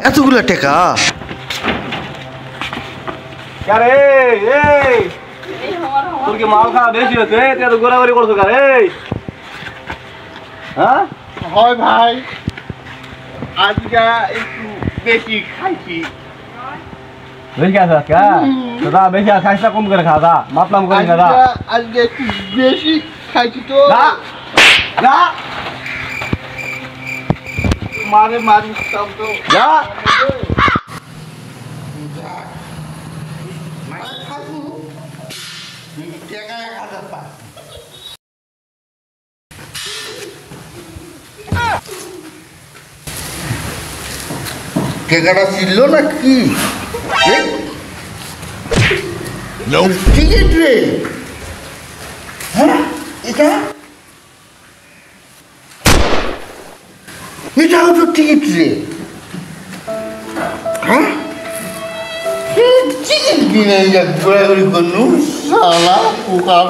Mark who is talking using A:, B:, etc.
A: এতগুলো টাকা?
B: আরে এই তোর কি মাল খাওয়া বেশি হচ্ছে? তুই এত ঘোরাঘুরি করছো কারে? হ্যাঁ
C: হয় ভাই, আজকে একটু বেশি খাইছি।
B: বেশি খাস আজকে? দাদা বেশি আর খাইস না, কম করে খা। দা মাতলাম করি না।
C: আজকে একটু বেশি খাইছি তো।
B: যা
C: মারে মারিস তো।
B: যা
C: টেকাটা ছিল না কি? টিকিট রে? হ্যাঁ এটা এটাও তো টিকিট রে। হ্যাঁ টিকিট কিনে ঘোরাঘুরি করলু, সালা পোকার